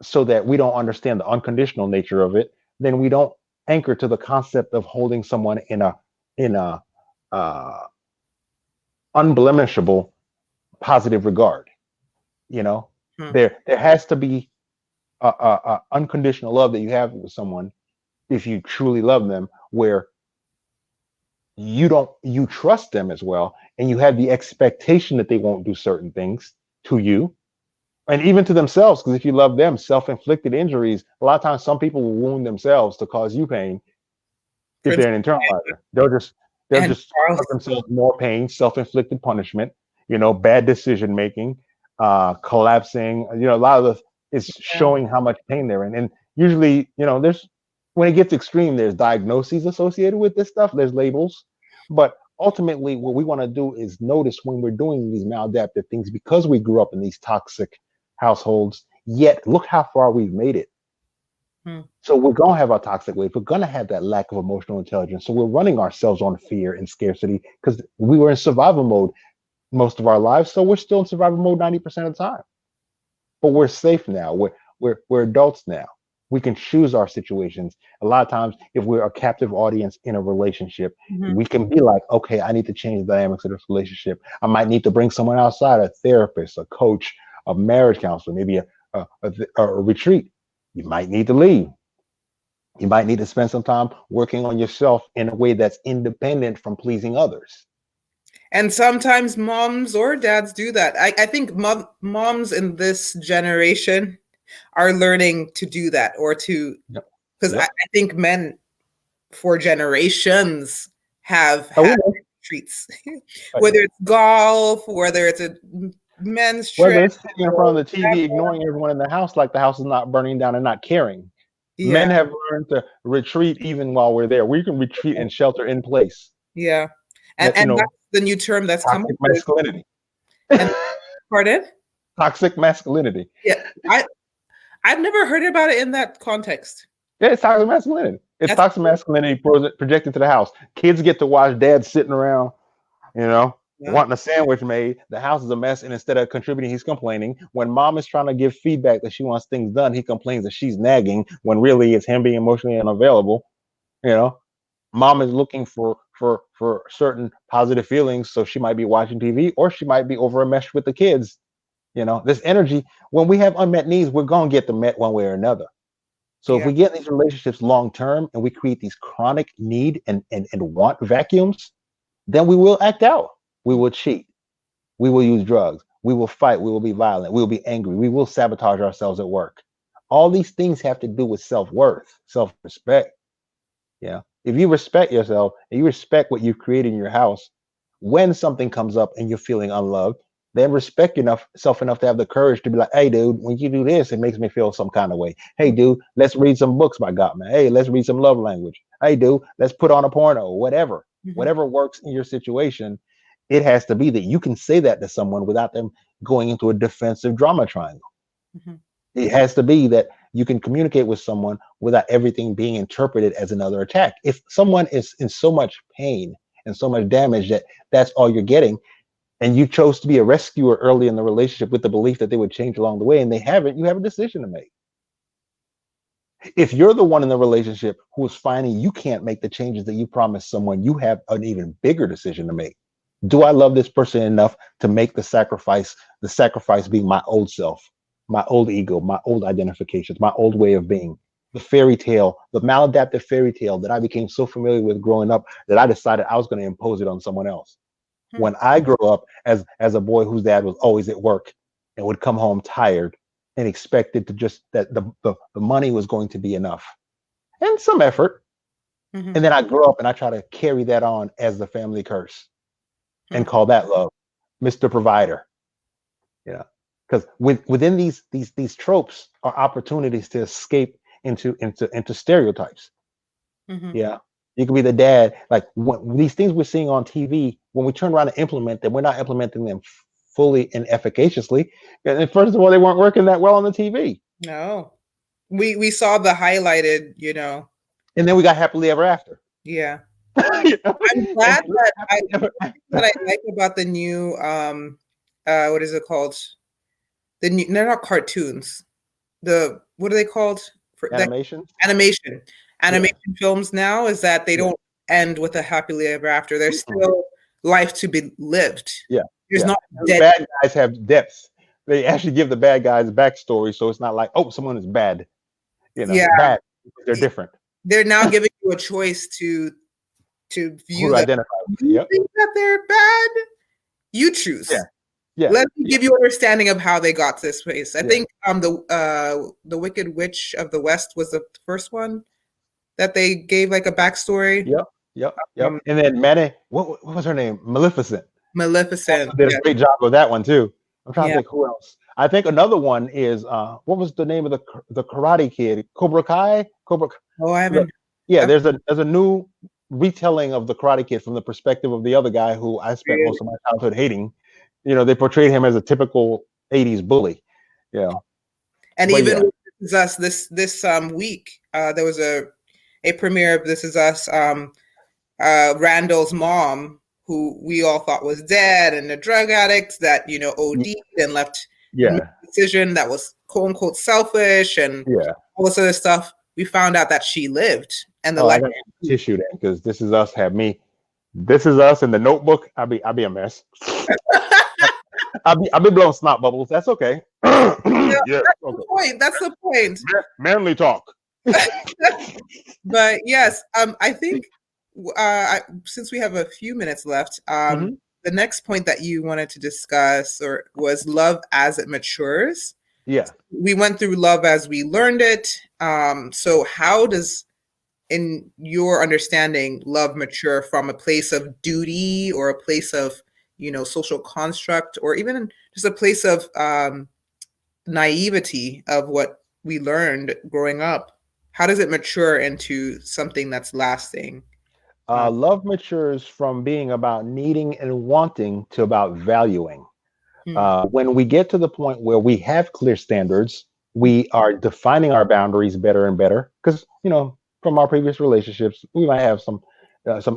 so that we don't understand the unconditional nature of it, then we don't anchor to the concept of holding someone in a unblemishable positive regard. There has to be unconditional love that you have with someone, if you truly love them, where you trust them as well, and you have the expectation that they won't do certain things to you and even to themselves. Because if you love them, self-inflicted injuries, a lot of times some people will wound themselves to cause you pain. If Prince they're an internalizer, they'll and just Charles. cause themselves more pain, self-inflicted punishment, bad decision making, collapsing. A lot of is Yeah. showing how much pain they're in. And usually, there's when it gets extreme, there's diagnoses associated with this stuff. There's labels, but ultimately, what we want to do is notice when we're doing these maladaptive things because we grew up in these toxic households. Yet, look how far we've made it. Hmm. So we're gonna have our toxic ways. We're gonna have that lack of emotional intelligence. So we're running ourselves on fear and scarcity because we were in survival mode most of our lives. So we're still in survival mode 90% of the time. But we're safe now. We're adults now. We can choose our situations. A lot of times, if we're a captive audience in a relationship, Mhm. we can be like, okay, I need to change the dynamics of this relationship. I might need to bring someone outside, a therapist, a coach, a marriage counselor, maybe a retreat. You might need to leave. You might need to spend some time working on yourself in a way that's independent from pleasing others. And sometimes moms or dads do that. I think moms in this generation are learning to do that, or to, Yep. because I Yep. think men for generations have Oh, we had know. treats, Right. whether it's golf, whether it's a men's trip. Whether it's sitting in Or front of the TV, ignoring everyone in the house like the house is not burning down and not caring. yeah, Men have learned to retreat even while we're there. We can retreat and shelter in place. yeah, That, and that's the new term that's come up toxic with. masculinity. And pardon? Toxic masculinity. Yeah, I've never heard about it in that context. Yeah, it's toxic masculinity. It's That's toxic masculinity projected to the house. Kids get to watch dad sitting around, yeah, wanting a sandwich made. The house is a mess, and instead of contributing, he's complaining. When mom is trying to give feedback that she wants things done, he complains that she's nagging when really it's him being emotionally unavailable. You know, mom is looking for certain positive feelings, so she might be watching TV or she might be over enmeshed with the kids. This energy, when we have unmet needs, we're gonna get them met one way or another. So if yeah. we get in these relationships long term and we create these chronic need and want vacuums, then we will act out. We will cheat. We will use drugs. We will fight. We will be violent. We will be angry. We will sabotage ourselves at work. All these things have to do with self-worth, self-respect. Yeah. If you respect yourself and you respect what you've created in your house, when something comes up and you're feeling unloved, then respect yourself enough to have the courage to be like, hey, dude, when you do this, it makes me feel some kind of way. Hey, dude, let's read some books by Gottman. Hey, let's read some love language. Hey, dude, let's put on a porno, whatever. Mhm. Whatever works in your situation, it has to be that you can say that to someone without them going into a defensive drama triangle. Mhm. It has to be that you can communicate with someone without everything being interpreted as another attack. If someone is in so much pain and so much damage that that's all you're getting, and you chose to be a rescuer early in the relationship with the belief that they would change along the way, and they haven't, you have a decision to make. If you're the one in the relationship who is finding you can't make the changes that you promised someone, you have an even bigger decision to make. Do I love this person enough to make the sacrifice? The sacrifice being my old self, my old ego, my old identifications, my old way of being, the fairy tale, the maladaptive fairy tale that I became so familiar with growing up that I decided I was going to impose it on someone else. Hmm. When I grew up as a boy whose dad was always at work and would come home tired and expected to just that the money was going to be enough and some effort. Mhm. And then I grew up and I try to carry that on as the family curse and Hmm. call that love, Mr. Provider. Because within these tropes are opportunities to escape into stereotypes. Mhm. Yeah. You can be the dad. Like these things we're seeing on TV, when we turn around and implement them, we're not implementing them fully and efficaciously. And first of all, they weren't working that well on the TV. No, we saw the highlighted. And then we got happily ever after. Yeah, You know? I'm And glad that happily ever after. what I like about the new what is it called? The new, they're not cartoons. The what are they called? For the Animations. animation. Yeah. Animation films now is that they Yeah. don't end with a happily ever after. There's Mm-mm. still life to be lived. Yeah. There's Yeah. not And the dead. bad guys have depth. they actually give the bad guys backstory, so it's not like, oh, someone is bad, Yeah, bad. They're different. they're now giving you a choice to Who view to them. identify with. You Yep. think that they're bad? You choose. Yeah. Yeah. Let me give you understanding of how they got to this place. I Yeah. think the Wicked Witch of the West was the first one that they gave like a backstory. Yep. And then Manny, what was her name? Maleficent. Maleficent. Also did a great job with that one too. I'm trying to think who else. I think another one is what was the name of the Karate Kid? Cobra Kai. Oh, I haven't. Yeah, there's a new retelling of the Karate Kid from the perspective of the other guy who I spent most of my childhood hating. They portrayed him as a typical 80s bully. And but even with This Is Us this week, there was a premiere of This Is Us. Randall's mom, who we all thought was dead and a drug addict that OD'd and left a decision that was quote unquote selfish and all this other stuff. We found out that she lived, and I got tissue then because This Is Us had me. This Is Us in The Notebook. I'll be a mess. I'll be blowing snot bubbles. That's okay. That's the point. That's the point. Manly talk. But yes, I think since we have a few minutes left, the next point that you wanted to discuss was love as it matures. Yeah. We went through love as we learned it. So how does, in your understanding, love mature from a place of duty or a place of, social construct, or even just a place of naivety of what we learned growing up? How does it mature into something that's lasting? Love matures from being about needing and wanting to about valuing. When we get to the point where we have clear standards, we are defining our boundaries better and better. Because from our previous relationships, we might have some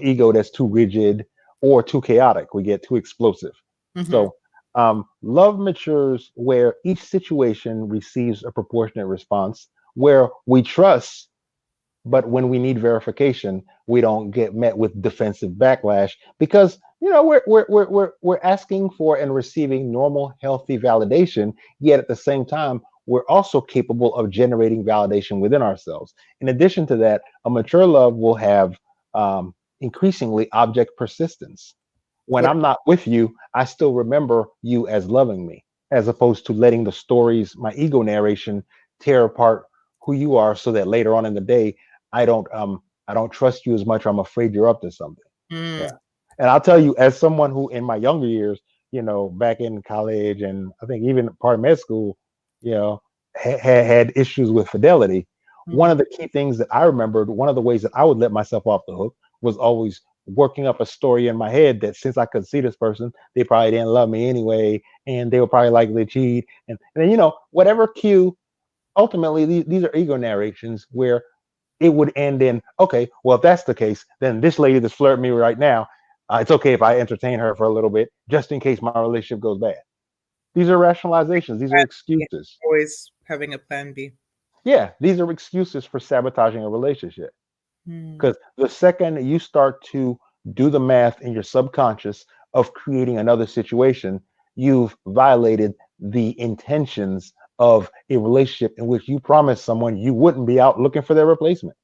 ego that's too rigid or too chaotic. We get too explosive. So love matures where each situation receives a proportionate response, where we trust. But when we need verification, we don't get met with defensive backlash because we're asking for and receiving normal, healthy validation. Yet at the same time, we're also capable of generating validation within ourselves. In addition to that, a mature love will have increasingly object persistence. When I'm not with you, I still remember you as loving me, as opposed to letting the stories, my ego narration, tear apart who you are, so that later on in the day, I don't trust you as much. Or I'm afraid you're up to something. Yeah. And I'll tell you, as someone who in my younger years, back in college and I think even part of med school, had issues with fidelity. One of the key things that I remembered, one of the ways that I would let myself off the hook was always working up a story in my head that since I could see this person, they probably didn't love me anyway, and they were probably likely to cheat. And then, whatever cue, ultimately, these are ego narrations where it would end in, okay, well, if that's the case, then this lady that's flirting me right now, it's okay if I entertain her for a little bit, just in case my relationship goes bad. These are rationalizations. These are excuses. Always having a plan B. Yeah, these are excuses for sabotaging a relationship. Because the second you start to do the math in your subconscious of creating another situation, you've violated the intentions of a relationship in which you promised someone you wouldn't be out looking for their replacement.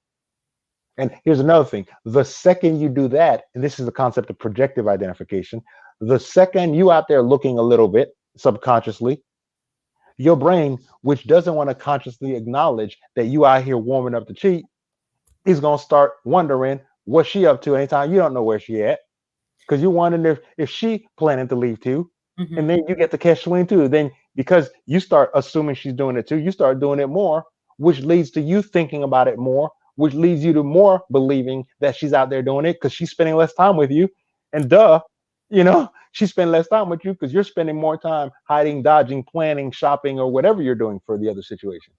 And here's another thing. The second you do that, and this is the concept of projective identification, the second you out there looking a little bit subconsciously, your brain, which doesn't want to consciously acknowledge that you out here warming up to cheat, is going to start wondering what's she up to anytime you don't know where she at. Because you're wondering if she planning to leave too. And then you get the catch 22. Then because you start assuming she's doing it too, you start doing it more, which leads to you thinking about it more, which leads you to more believing that she's out there doing it because she's spending less time with you. And she's spending less time with you because you're spending more time hiding, dodging, planning, shopping, or whatever you're doing for the other situation.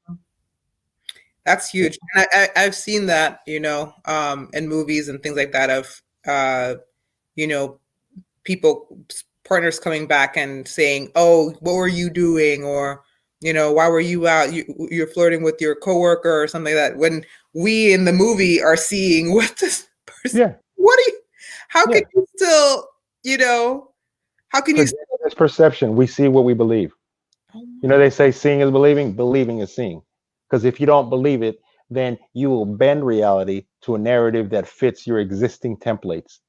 That's huge. And I've seen that, in movies and things like that of, partners coming back and saying, oh, what were you doing? Or, why were you out? You're flirting with your coworker or something like that. When we in the movie are seeing what this person, how can you still, how can you still? It's perception. We see what we believe. You know, they say seeing is believing, believing is seeing. Because if you don't believe it, then you will bend reality to a narrative that fits your existing templates.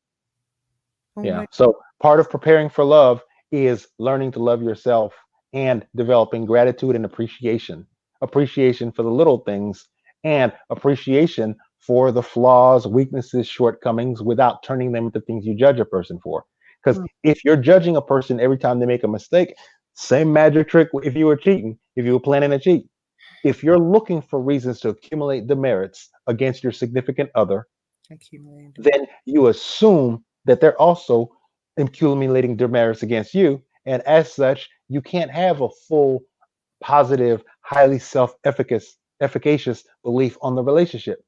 Oh Yeah. my. So part of preparing for love is learning to love yourself and developing gratitude and appreciation. Appreciation for the little things and appreciation for the flaws, weaknesses, shortcomings without turning them into things you judge a person for. Because Mm, if you're judging a person every time they make a mistake, same magic trick if you were cheating, if you were planning to cheat. If you're looking for reasons to accumulate demerits against your significant other, accumulated. then you assume that they're also accumulating demerits against you. And as such, you can't have a full, positive, highly efficacious belief on the relationship.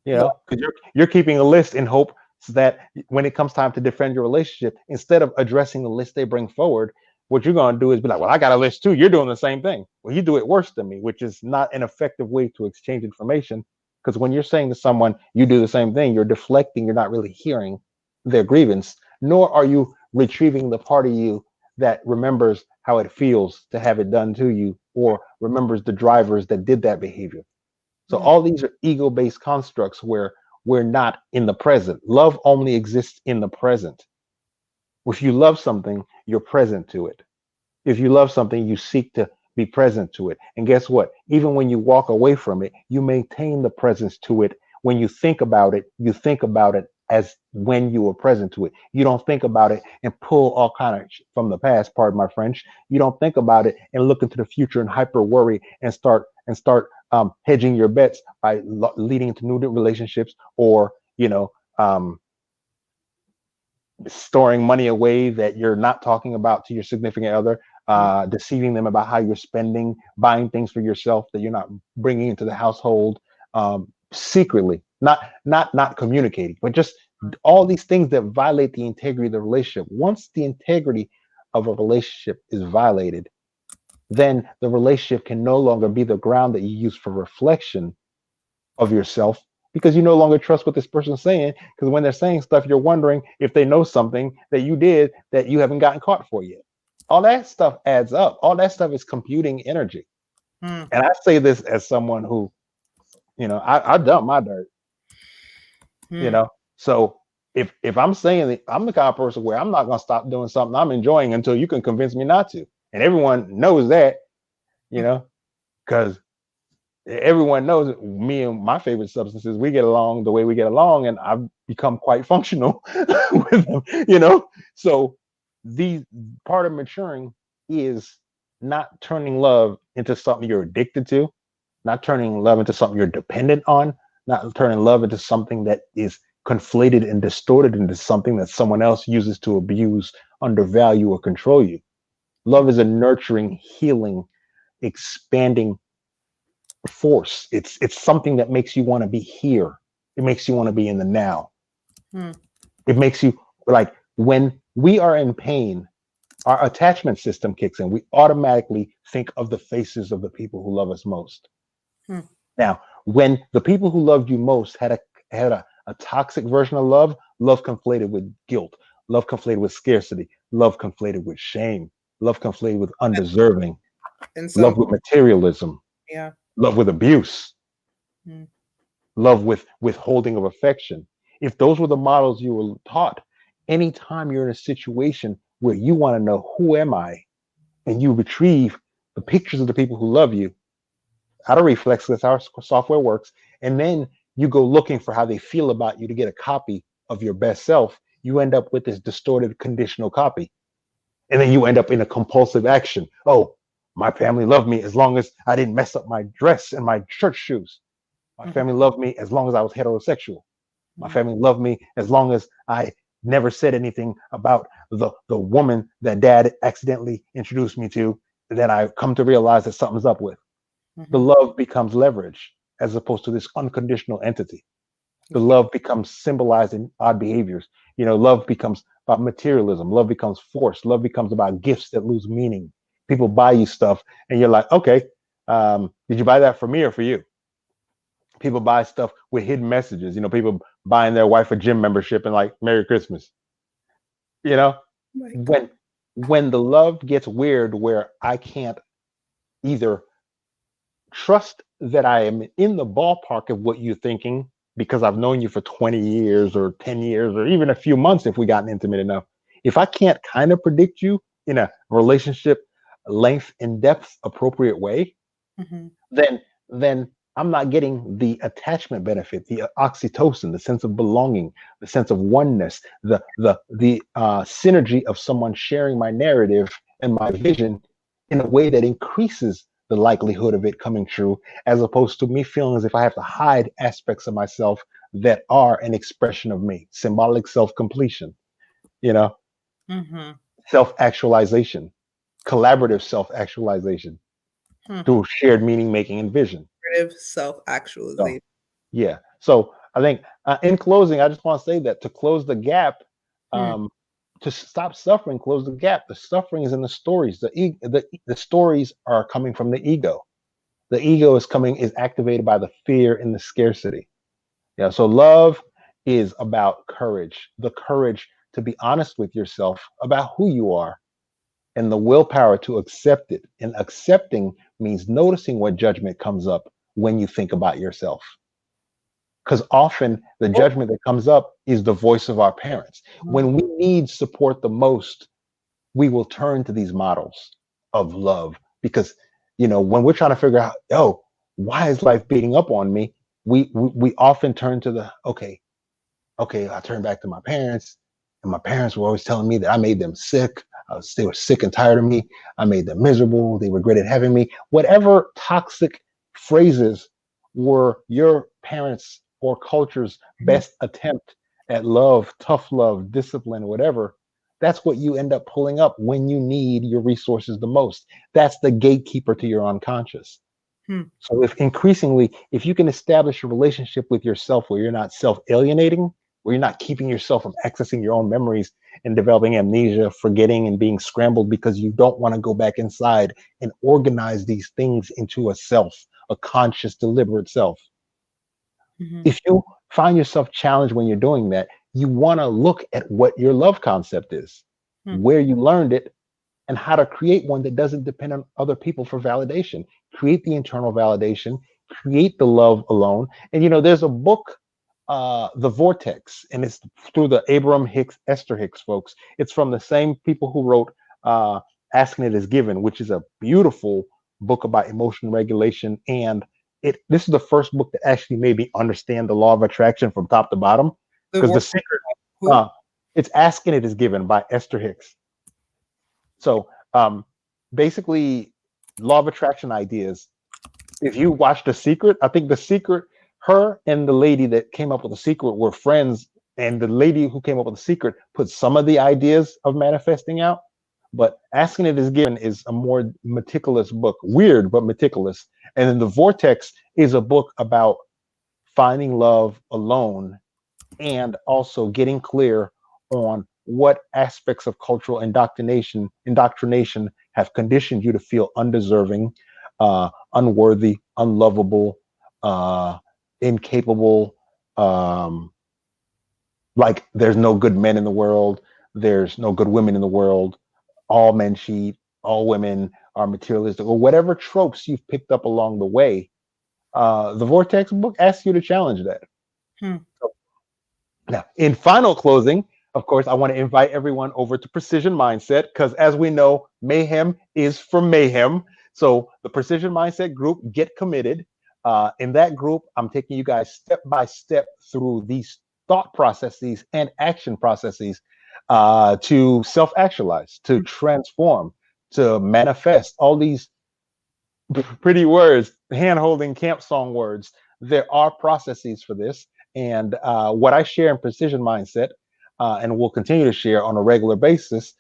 You Yeah. know, because you're keeping a list in hope so that when it comes time to defend your relationship, instead of addressing the list they bring forward, what you're going to do is be like, well, I got a list too. You're doing the same thing. Well, you do it worse than me, which is not an effective way to exchange information. Because when you're saying to someone, you do the same thing, you're deflecting, you're not really hearing their grievance, nor are you retrieving the part of you that remembers how it feels to have it done to you or remembers the drivers that did that behavior. So Mm, all these are ego-based constructs where we're not in the present. Love only exists in the present. If you love something, you're present to it. If you love something, you seek to be present to it. And guess what? Even when you walk away from it, you maintain the presence to it. When you think about it, you think about it as when you were present to it. You don't think about it and pull all kind of from the past, pardon my French. You don't think about it and look into the future and hyper worry and start hedging your bets by leading to new relationships or storing money away that you're not talking about to your significant other, mm, deceiving them about how you're spending, buying things for yourself that you're not bringing into the household, secretly, not communicating, but just all these things that violate the integrity of the relationship. Once the integrity of a relationship is violated, then the relationship can no longer be the ground that you use for reflection of yourself because you no longer trust what this person's saying. Because when they're saying stuff, you're wondering if they know something that you did that you haven't gotten caught for yet. All that stuff adds up. All that stuff is computing energy. mm, And I say this as someone who, I dump my dirt, you mm. know. So if I'm saying that I'm the kind of person where I'm not gonna stop doing something I'm enjoying until you can convince me not to. And everyone knows that, because everyone knows me and my favorite substances, we get along the way we get along, and I've become quite functional with them. So the part of maturing is not turning love into something you're addicted to, not turning love into something you're dependent on, not turning love into something that is conflated and distorted into something that someone else uses to abuse, undervalue, or control you. Love is a nurturing, healing, expanding force. It's something that makes you want to be here. It makes you want to be in the now. Mm. It makes you like when we are in pain, our attachment system kicks in. We automatically think of the faces of the people who love us most. Mm. Now, when the people who loved you most had a toxic version of love, love conflated with guilt, love conflated with scarcity, love conflated with shame, love conflated with undeserving, And some, love with materialism, yeah. love with abuse, Mm. love with withholding of affection. If those were the models you were taught, anytime you're in a situation where you want to know who am I, and you retrieve the pictures of the people who love you out of reflex, that's how our software works, and then you go looking for how they feel about you to get a copy of your best self, you end up with this distorted conditional copy. And then you end up in a compulsive action. Oh, my family loved me as long as I didn't mess up my dress and my church shoes. My Mhm. family loved me as long as I was heterosexual. My Mhm. family loved me as long as I never said anything about the woman that dad accidentally introduced me to that I come to realize that something's up with. The Mhm. love becomes leverage as opposed to this unconditional entity. The Yeah. love becomes symbolized in odd behaviors. Love becomes about materialism. Love becomes force. Love becomes about gifts that lose meaning. People buy you stuff and you're like, okay, did you buy that for me or for you? People buy stuff with hidden messages. People buying their wife a gym membership and like Merry Christmas. You know, Like, when when the love gets weird, where I can't either trust that I am in the ballpark of what you're thinking because I've known you for 20 years or 10 years or even a few months if we gotten intimate enough. If I can't kind of predict you in a relationship length and depth appropriate way, Mhm. then I'm not getting the attachment benefit, the oxytocin, the sense of belonging, the sense of oneness, the synergy of someone sharing my narrative and my vision in a way that increases the likelihood of it coming true, as opposed to me feeling as if I have to hide aspects of myself that are an expression of me, symbolic self-completion, you know, Mhm. self-actualization, collaborative self-actualization Hmm. through shared meaning making and vision. Creative So self-actualization. yeah. So I think in closing, I just want to say that to close the gap, Hmm. to stop suffering, close the gap. The suffering is in the stories. The stories are coming from the ego. The ego is activated by the fear and the scarcity. Yeah. So love is about courage, the courage to be honest with yourself about who you are and the willpower to accept it. And accepting means noticing what judgment comes up when you think about yourself, because often the Oh, judgment that comes up is the voice of our parents. mhm. When we need support the most, we will turn to these models of love because, when we're trying to figure out, oh, why is life beating up on me? We often turn to okay, I turn back to my parents, and my parents were always telling me that I made them sick. They were sick and tired of me. I made them miserable. They regretted having me. Whatever toxic phrases were your parents' or culture's Mhm. best attempt at love, tough love, discipline, whatever, that's what you end up pulling up when you need your resources the most. That's the gatekeeper to your unconscious. Hmm. So if you can establish a relationship with yourself where you're not self-alienating, where you're not keeping yourself from accessing your own memories and developing amnesia, forgetting and being scrambled because you don't want to go back inside and organize these things into a self, a conscious, deliberate self. Mhm. If you find yourself challenged when you're doing that, you want to look at what your love concept is, Hmm. where you learned it, and how to create one that doesn't depend on other people for validation. Create the internal validation, create the love alone. And there's a book, The Vortex, and it's through the Abraham Hicks, Esther Hicks folks. It's from the same people who wrote Asking It Is Given, which is a beautiful book about emotion regulation. And this is the first book that actually made me understand the law of attraction from top to bottom. The Because word the secret, who? uh, it's Asking It Is Given by Esther Hicks. So basically, law of attraction ideas. If you watch The Secret, I think The Secret, her and the lady that came up with The Secret were friends, and the lady who came up with The Secret put some of the ideas of manifesting out. But Asking It Is Given is a more meticulous book, weird but meticulous. And then The Vortex is a book about finding love alone and also getting clear on what aspects of cultural indoctrination have conditioned you to feel undeserving, unworthy, unlovable, incapable, um, like there's no good men in the world, there's no good women in the world, all men cheat, all women are materialistic, or whatever tropes you've picked up along the way. The Vortex book asks you to challenge that. Hmm. Now, in final closing, of course, I want to invite everyone over to Precision Mindset because, as we know, mayhem is for mayhem. So, the Precision Mindset group, get committed. In that group, I'm taking you guys step by step through these thought processes and action processes to self actualize, to transform, to manifest all these pretty words, hand holding camp song words. There are processes for this. And what I share in Precision Mindset, and will continue to share on a regular basis,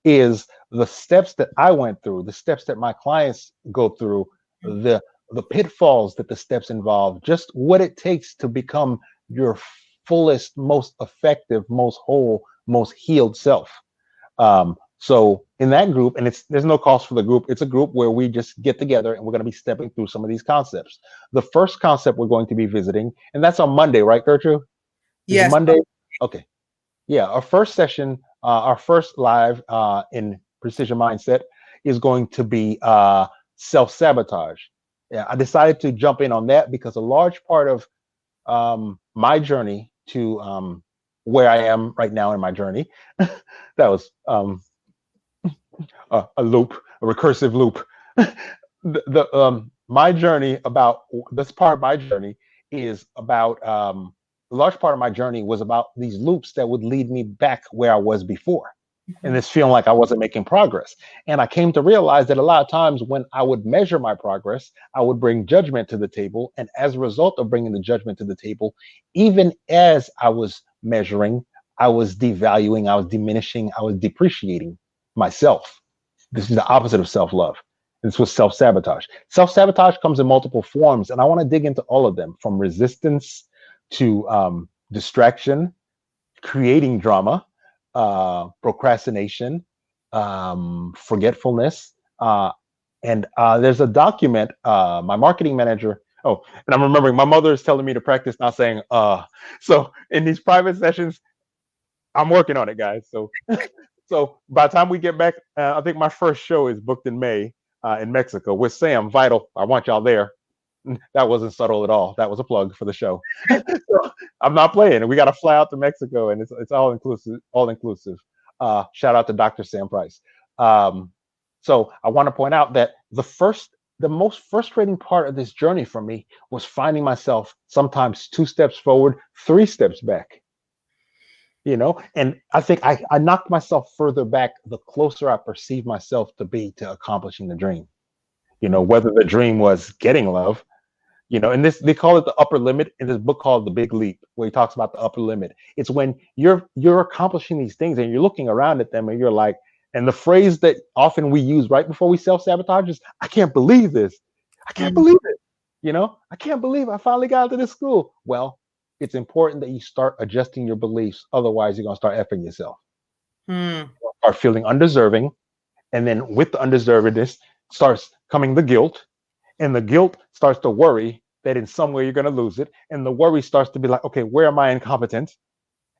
is the steps that I went through, the steps that my clients go through, the pitfalls that the steps involve, just what it takes to become your fullest, most effective, most whole, most healed self. So in that group, and there's no cost for the group. It's a group where we just get together and we're going to be stepping through some of these concepts. The first concept we're going to be visiting, and that's on Monday, right, Gertrude? Is it Yes. Monday? Okay. Yeah, our first session, our first live in precision mindset is going to be self-sabotage. Yeah, I decided to jump in on that because a large part of my journey to where I am right now in my journey, that was a loop, a recursive loop. My journey about this part of my journey is about a large part of my journey was about these loops that would lead me back where I was before, and this feeling like I wasn't making progress. And I came to realize that a lot of times when I would measure my progress, I would bring judgment to the table, and as a result of bringing the judgment to the table, even as I was measuring, I was devaluing, I was diminishing, I was depreciating myself. This is the opposite of self-love. This was self-sabotage. Self-sabotage comes in multiple forms, and I want to dig into all of them, from resistance to distraction, creating drama, procrastination, forgetfulness. And there's a document, my marketing manager, oh, and I'm remembering my mother is telling me to practice not saying, so in these private sessions, I'm working on it, guys. So by the time we get back, I think my first show is booked in May in Mexico with Sam Vital. I want y'all there. That wasn't subtle at all. That was a plug for the show. So I'm not playing. We got to fly out to Mexico, and it's all inclusive. All inclusive. Shout out to Dr. Sam Price. So I want to point out that the most frustrating part of this journey for me was finding myself sometimes 2 steps forward, 3 steps back. And I think I knocked myself further back the closer I perceived myself to be to accomplishing the dream. Whether the dream was getting love, and they call it the upper limit in this book called The Big Leap, where he talks about the upper limit. It's when you're accomplishing these things and you're looking around at them and you're like, and the phrase that often we use right before we self-sabotage is, I can't believe this. I can't believe it. I can't believe I finally got to this school. Well, it's important that you start adjusting your beliefs. Otherwise, you're going to start effing yourself. Start feeling undeserving. And then with the undeservedness starts coming the guilt. And the guilt starts to worry that in some way you're going to lose it. And the worry starts to be like, okay, where am I incompetent?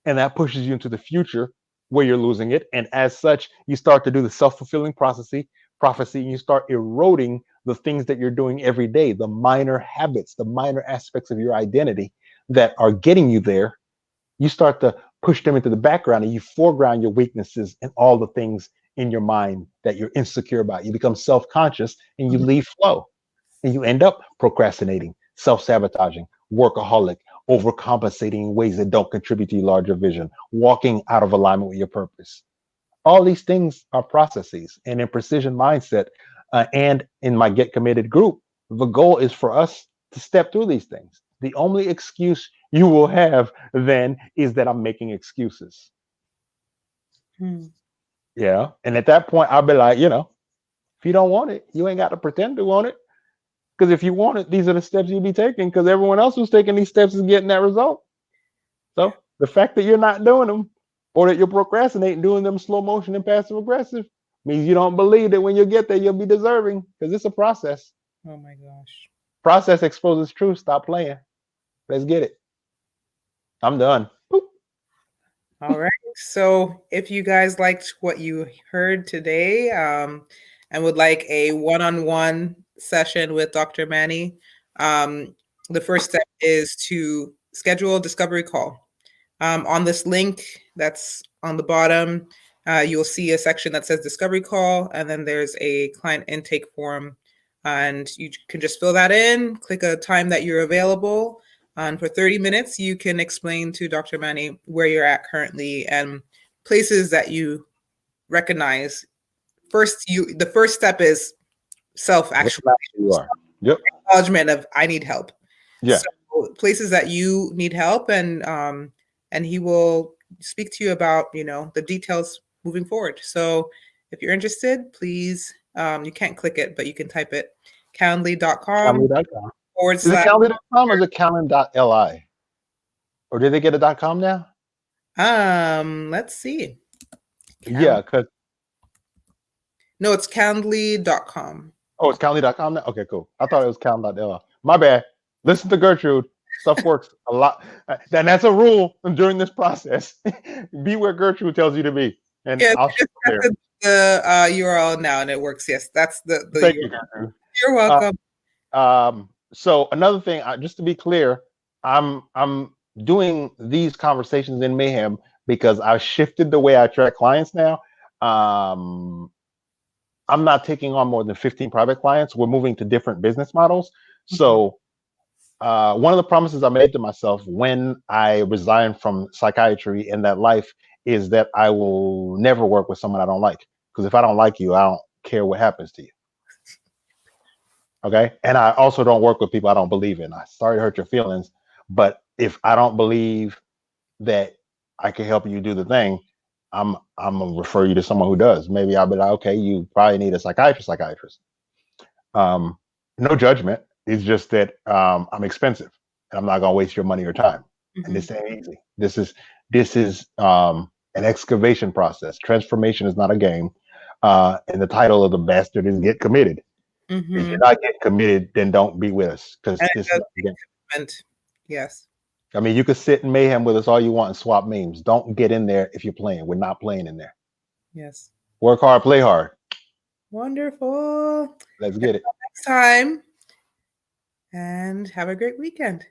And that pushes you into the future where you're losing it. And as such, you start to do the self-fulfilling prophecy, and you start eroding the things that you're doing every day, the minor habits, the minor aspects of your identity that are getting you there. You start to push them into the background, and you foreground your weaknesses and all the things in your mind that you're insecure about. You become self-conscious and you leave flow, and you end up procrastinating, self-sabotaging, workaholic, overcompensating in ways that don't contribute to your larger vision, walking out of alignment with your purpose. All these things are processes. And in Precision Mindset and in my Get Committed group, the goal is for us to step through these things. The only excuse you will have then is that I'm making excuses. Yeah. And at that point, I'll be like, if you don't want it, you ain't got to pretend to want it. Because if you want it, these are the steps you'll be taking, because everyone else who's taking these steps is getting that result. So the fact that you're not doing them, or that you're procrastinating, doing them slow motion and passive aggressive, means you don't believe that when you get there, you'll be deserving, because it's a process. Oh my gosh. Process exposes truth. Stop playing. Let's get it. I'm done. Boop. All right. So if you guys liked what you heard today and would like a one-on-one session with Dr. Manny, the first step is to schedule a discovery call. On this link that's on the bottom, you'll see a section that says discovery call, and then there's a client intake form, and you can just fill that in, click a time that you're available. And for 30 minutes, you can explain to Dr. Manny where you're at currently and places that you recognize. The first step is self-actualization. You are. Yep. Acknowledgement of I need help. Yeah. So places that you need help, and he will speak to you about the details moving forward. So if you're interested, please, you can't click it, but you can type it, calendly.com. / Is it calendly.com or is it calendly? Or did they get a .com now? Let's see. Yeah, because no, it's calendly.com. Oh, it's calendly.com now? Okay, cool. I thought it was calendly.li. My bad. Listen to Gertrude. Stuff works a lot. And that's a rule during this process. Be where Gertrude tells you to be. And yeah, I'll show there. the URL now, and it works. Yes, that's the Thank URL. you, Gertrude. You're welcome. So another thing, just to be clear, I'm doing these conversations in Mayhem because I've shifted the way I attract clients now. I'm not taking on more than 15 private clients. We're moving to different business models. So one of the promises I made to myself when I resigned from psychiatry in that life is that I will never work with someone I don't like. Because if I don't like you, I don't care what happens to you. Okay. And I also don't work with people I don't believe in. I sorry to hurt your feelings, but if I don't believe that I can help you do the thing, I'm gonna refer you to someone who does. Maybe I'll be like, okay, you probably need a psychiatrist. No judgment. It's just that I'm expensive and I'm not gonna waste your money or time. And this ain't easy. This is an excavation process. Transformation is not a game. And the title of the bastard is Get Committed. If you're not getting committed, then don't be with us because this is commitment. Yes. I mean, you could sit in Mayhem with us all you want and swap memes. Don't get in there if you're playing. We're not playing in there. Yes. Work hard, play hard. Wonderful. Let's get it. Until next time. And have a great weekend.